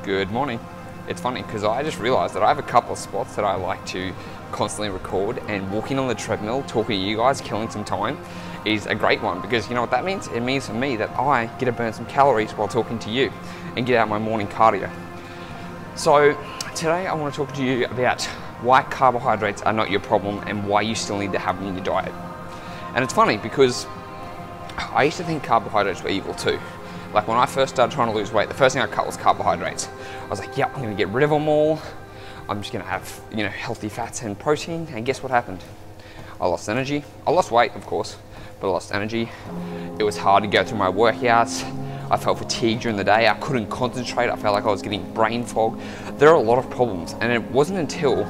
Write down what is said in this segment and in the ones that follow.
Good morning. It's funny because I just realized that I have a couple of spots that I like to constantly record, and walking on the treadmill, talking to you guys, killing some time is a great one, because you know what that means? It means for me that I get to burn some calories while talking to you and get out my morning cardio. So today I want to talk to you about why carbohydrates are not your problem and why you still need to have them in your diet. And it's funny because I used to think carbohydrates were evil too. Like when I first started trying to lose weight, the first thing I cut was carbohydrates. I was like, yeah, I'm gonna get rid of them all. I'm just gonna have, healthy fats and protein. And guess what happened? I lost energy. I lost weight, of course, but I lost energy. It was hard to go through my workouts. I felt fatigued during the day. I couldn't concentrate. I felt like I was getting brain fog. There are a lot of problems. And it wasn't until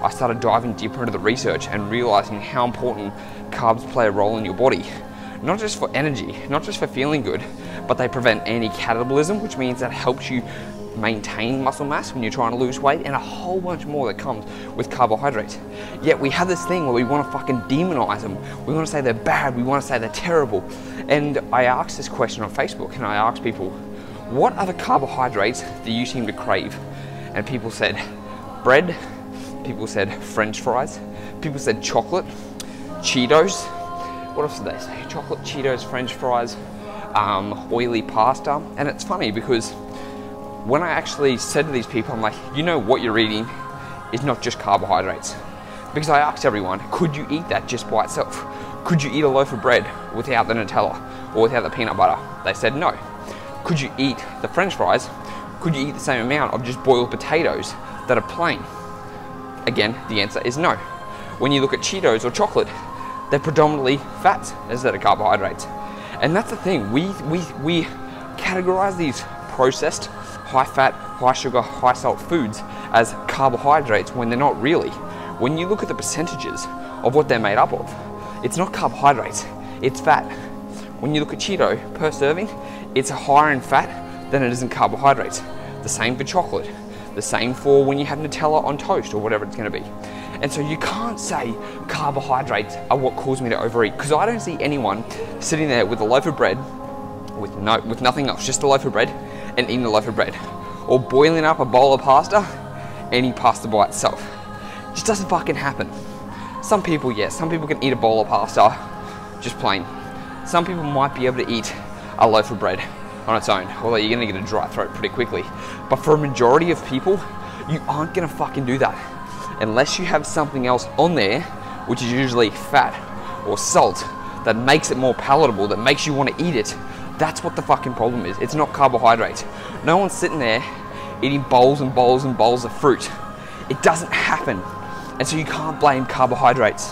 I started diving deeper into the research and realizing how important carbs play a role in your body. Not just for energy, not just for feeling good, but they prevent anti-catabolism, which means that helps you maintain muscle mass when you're trying to lose weight, and a whole bunch more that comes with carbohydrates. Yet we have this thing where we want to fucking demonize them. We want to say they're bad, we want to say they're terrible. And I asked this question on Facebook, and I asked people, what are the carbohydrates that you seem to crave? And people said bread, people said French fries, people said chocolate, Cheetos. What else did they say? Chocolate, Cheetos, French fries, oily pasta. And it's funny because when I actually said to these people, I'm like, what you're eating is not just carbohydrates. Because I asked everyone, could you eat that just by itself? Could you eat a loaf of bread without the Nutella or without the peanut butter? They said no. Could you eat the French fries? Could you eat the same amount of just boiled potatoes that are plain? Again, the answer is no. When you look at Cheetos or chocolate, they're predominantly fats instead of carbohydrates. And that's the thing, we categorize these processed, high fat, high sugar, high salt foods as carbohydrates when they're not really. When you look at the percentages of what they're made up of, it's not carbohydrates, it's fat. When you look at Cheeto per serving, it's higher in fat than it is in carbohydrates. The same for chocolate, the same for when you have Nutella on toast or whatever it's gonna be. And so you can't say carbohydrates are what caused me to overeat, because I don't see anyone sitting there with a loaf of bread, with nothing else, just a loaf of bread, and eating a loaf of bread. Or boiling up a bowl of pasta, and eating pasta by itself. It just doesn't fucking happen. Some people, yes, some people can eat a bowl of pasta, just plain. Some people might be able to eat a loaf of bread on its own, although you're gonna get a dry throat pretty quickly. But for a majority of people, you aren't gonna fucking do that. Unless you have something else on there, which is usually fat or salt, that makes it more palatable, that makes you want to eat it. That's what the fucking problem is. It's not carbohydrates. No one's sitting there eating bowls and bowls and bowls of fruit. It doesn't happen. And so you can't blame carbohydrates.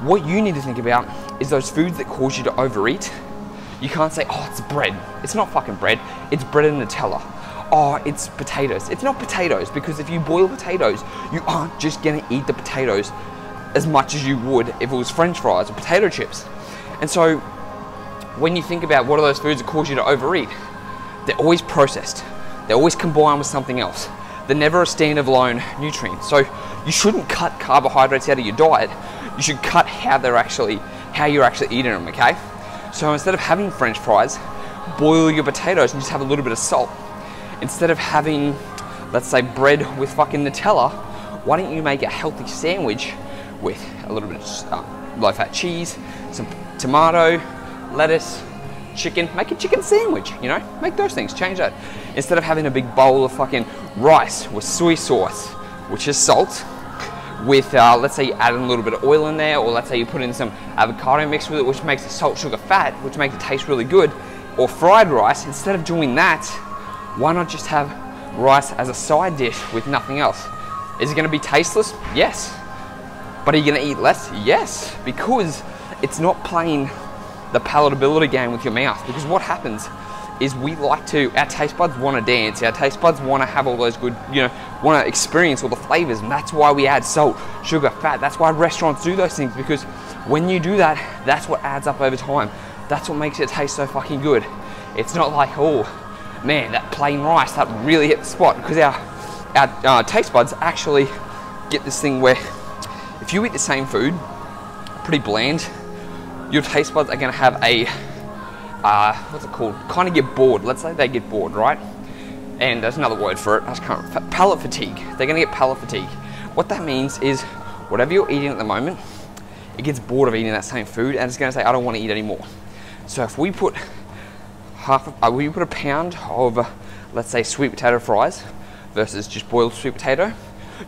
What you need to think about is those foods that cause you to overeat. You can't say, oh, it's bread. It's not fucking bread. It's bread and Nutella. Oh, it's potatoes. It's not potatoes, because if you boil potatoes, you aren't just gonna eat the potatoes as much as you would if it was French fries or potato chips. And so when you think about what are those foods that cause you to overeat, they're always processed. They're always combined with something else. They're never a standalone nutrient. So you shouldn't cut carbohydrates out of your diet. You should cut how you're actually eating them, okay? So instead of having French fries, boil your potatoes and just have a little bit of salt. Instead of having, let's say, bread with fucking Nutella, why don't you make a healthy sandwich with a little bit of low-fat cheese, some tomato, lettuce, chicken. Make a chicken sandwich, Make those things, change that. Instead of having a big bowl of fucking rice with soy sauce, which is salt, with, let's say you add a little bit of oil in there, or let's say you put in some avocado mix with it, which makes the salt, sugar, fat, which makes it taste really good, or fried rice. Instead of doing that, why not just have rice as a side dish with nothing else? Is it gonna be tasteless? Yes. But are you gonna eat less? Yes, because it's not playing the palatability game with your mouth. Because what happens is our taste buds wanna dance, our taste buds wanna have all those good, wanna experience all the flavors, and that's why we add salt, sugar, fat. That's why restaurants do those things, because when you do that, that's what adds up over time. That's what makes it taste so fucking good. It's not like, oh, man, that plain rice, that really hit the spot, because our taste buds actually get this thing where if you eat the same food, pretty bland, your taste buds are gonna have a, what's it called? Kind of get bored. Let's say they get bored, right? and there's another word for it, palate fatigue. They're gonna get palate fatigue. What that means is whatever you're eating at the moment, it gets bored of eating that same food and it's gonna say, I don't wanna eat anymore. So if we put a pound of, let's say, sweet potato fries versus just boiled sweet potato,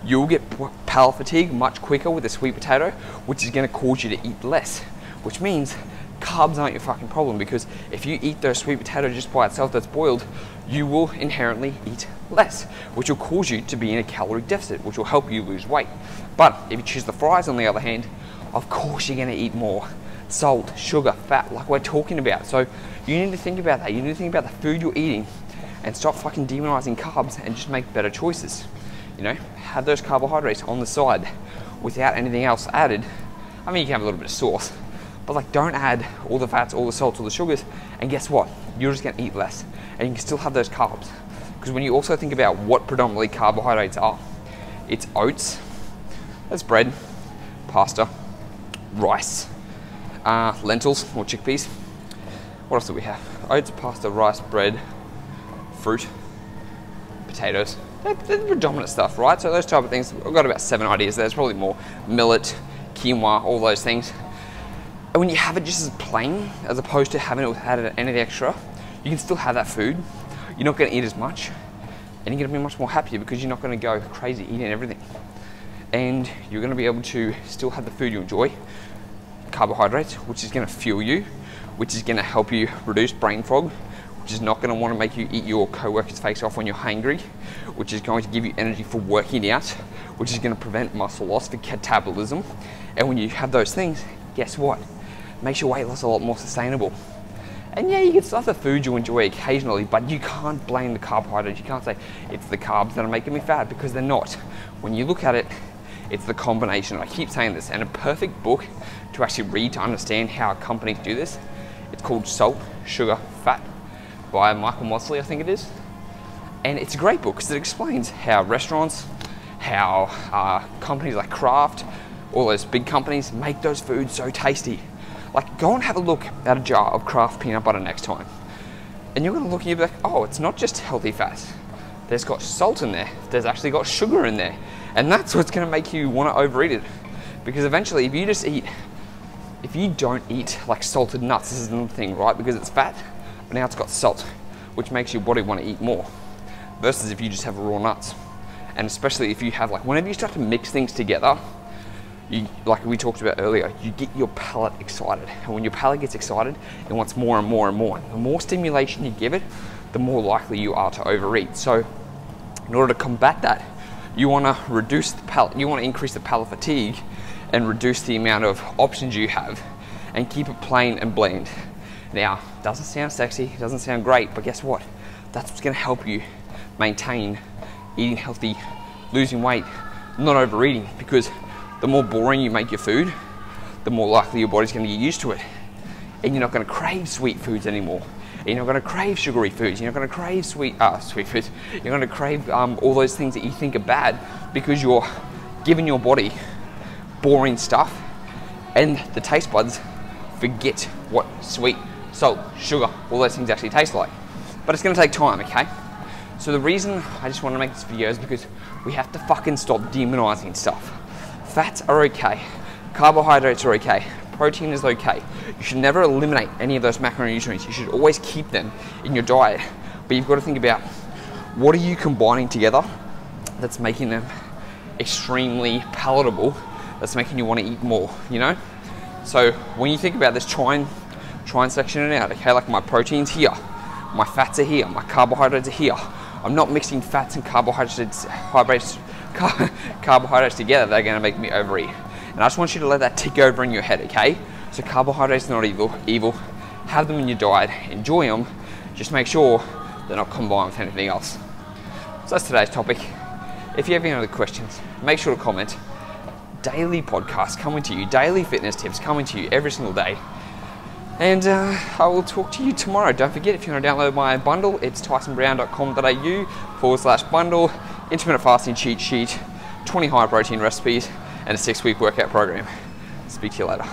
you'll get palate fatigue much quicker with the sweet potato, which is gonna cause you to eat less, which means carbs aren't your fucking problem, because if you eat those sweet potatoes just by itself that's boiled, you will inherently eat less, which will cause you to be in a calorie deficit, which will help you lose weight. But if you choose the fries, on the other hand, of course you're gonna eat more salt, sugar, fat, like we're talking about. So you need to think about that. You need to think about the food you're eating and stop fucking demonizing carbs and just make better choices. You know, have those carbohydrates on the side without anything else added. I mean, you can have a little bit of sauce, but like, don't add all the fats, all the salts, all the sugars, and guess what? You're just gonna eat less, and you can still have those carbs. Because when you also think about what predominantly carbohydrates are, it's oats, that's bread, pasta, rice, lentils or chickpeas. What else do we have? Oats, pasta, rice, bread, fruit, potatoes. They're the predominant stuff, right? So those type of things, I've got about 7 ideas. There's probably more. Millet, quinoa, all those things. And when you have it just as plain, as opposed to having it with added anything extra, you can still have that food. You're not gonna eat as much, and you're gonna be much more happier because you're not gonna go crazy eating everything. And you're gonna be able to still have the food you enjoy, carbohydrates, which is gonna fuel you, which is gonna help you reduce brain fog, which is not gonna wanna make you eat your co-worker's face off when you're hungry, which is going to give you energy for working out, which is gonna prevent muscle loss for catabolism. And when you have those things, guess what? Makes your weight loss a lot more sustainable. And yeah, you can still have the food you enjoy occasionally, but you can't blame the carbohydrates. You can't say, it's the carbs that are making me fat, because they're not. When you look at it, it's the combination. I keep saying this, and a perfect book to actually read to understand how companies do this, it's called Salt, Sugar, Fat by Michael Mosley, I think it is. And it's a great book because it explains how restaurants, how companies like Kraft, all those big companies make those foods so tasty. Like, go and have a look at a jar of Kraft peanut butter next time. And you're gonna look and you'll be like, oh, it's not just healthy fats. There's got salt in there. There's actually got sugar in there. And that's what's gonna make you wanna overeat it. Because eventually, if you don't eat like salted nuts, this is another thing, right? Because it's fat, but now it's got salt, which makes your body wanna eat more. Versus if you just have raw nuts. And especially if you have, like, whenever you start to mix things together, like we talked about earlier, you get your palate excited. And when your palate gets excited, it wants more and more and more. The more stimulation you give it, the more likely you are to overeat. So in order to combat that, you wanna reduce the palate, you wanna increase the palate fatigue and reduce the amount of options you have and keep it plain and bland. Now, doesn't sound sexy, doesn't sound great, but guess what? That's what's gonna help you maintain eating healthy, losing weight, not overeating, because the more boring you make your food, the more likely your body's gonna get used to it. And you're not gonna crave sweet foods anymore. And you're not gonna crave sugary foods. You're not gonna crave sweet foods. You're gonna crave all those things that you think are bad, because you're giving your body boring stuff, and the taste buds forget what sweet, salt, sugar, all those things actually taste like. But it's gonna take time, okay? So the reason I just wanna make this video is because we have to fucking stop demonizing stuff. Fats are okay, carbohydrates are okay, protein is okay. You should never eliminate any of those macronutrients. You should always keep them in your diet. But you've got to think about, what are you combining together that's making them extremely palatable, that's making you want to eat more, you know? So when you think about this, try and section it out, okay? Like, my protein's here, my fats are here, my carbohydrates are here. I'm not mixing fats and carbohydrates together. They're gonna make me overeat. And I just want you to let that tick over in your head, okay? So carbohydrates are not evil. Have them in your diet, enjoy them. Just make sure they're not combined with anything else. So that's today's topic. If you have any other questions, make sure to comment. Daily podcasts coming to you, daily fitness tips coming to you every single day. And I will talk to you tomorrow. Don't forget, if you want to download my bundle, it's tysonbrown.com.au/bundle, intermittent fasting cheat sheet, 20 high protein recipes, and a 6-week workout program. Speak to you later.